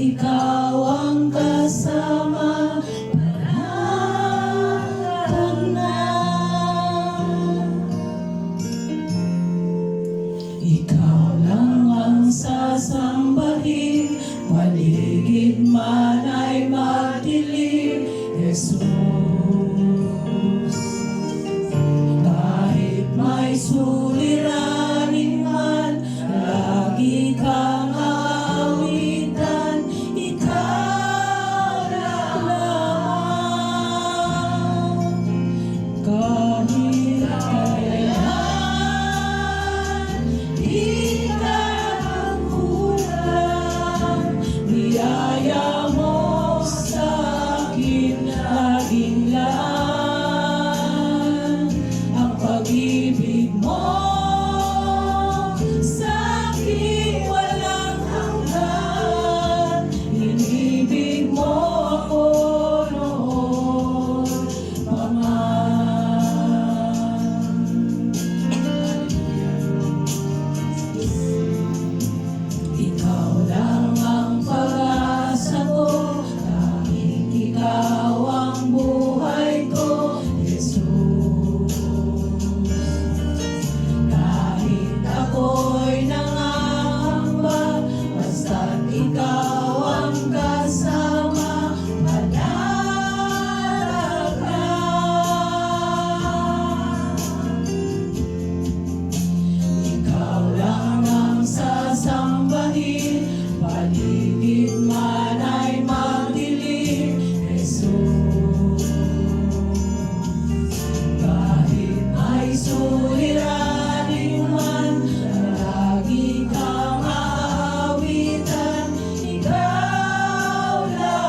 ikaw ang kasama, panatag na. Ikaw lang ang sasambahin, paligid man ay madilim, Jesus. Kahit may suliranin man, lagi kang aawitan, ikaw lang. Kahit kailan, di ka magkulang, biyaya mo sa akin laging laan. Ang pag-ibig mo sa akin walang hanggan, inibig mo ako noon pa man. Ikaw lang ang pag-asa ko, tanging ikaw ang buhay ko, Jesus. Kahit ako'y nangangamba, basta't ikaw ang kasama, panatag na. Ikaw lang ang sasambahin, paligid man ay madilim, Jesus. Kahit may suliranin man, lagi kang aawitan, ikaw lang.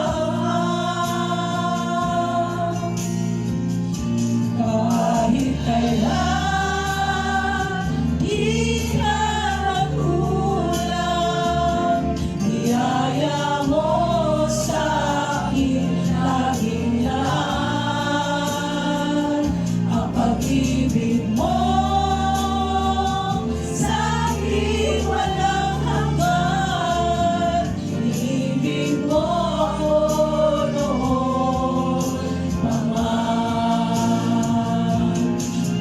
Kahit kailan, di ka magkulang, biyaya mo sa akin laging laan. Ang pag-ibig mo sa akin walang hanggan, inibig mo ako noon pa man.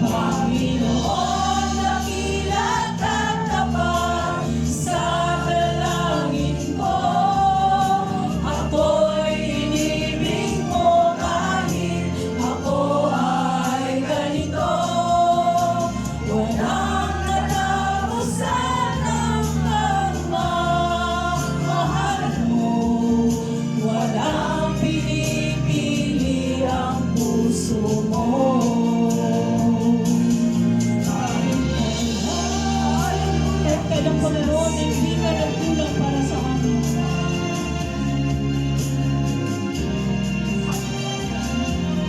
Panginoon, dakila at tapat sa dalangin ko, ako'y inibig mo kahit ako ay ganito. Walang katapusan ang pagmamahal mo, walang pinipili ang puso mo. Kahit kailan, Panginoon, hindi ka nagkulang para sa amin.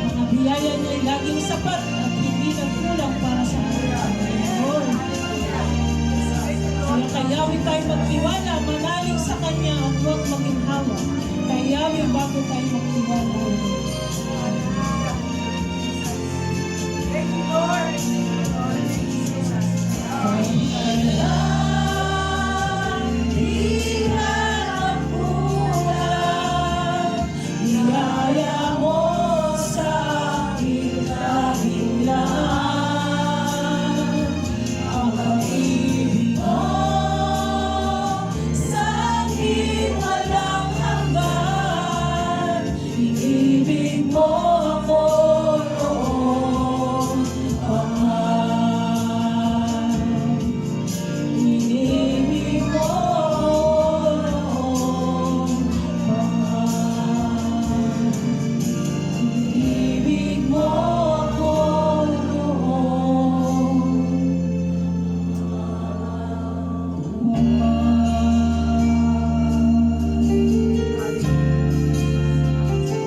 Mga biyaya niya ay laging sapat at hindi nagkulang para sa amin, Panginoon. Kaya kayawin tayo magtiwala, manalig sa Kanya at huwag maging hawa. Kayawin bago tayo magtiwala.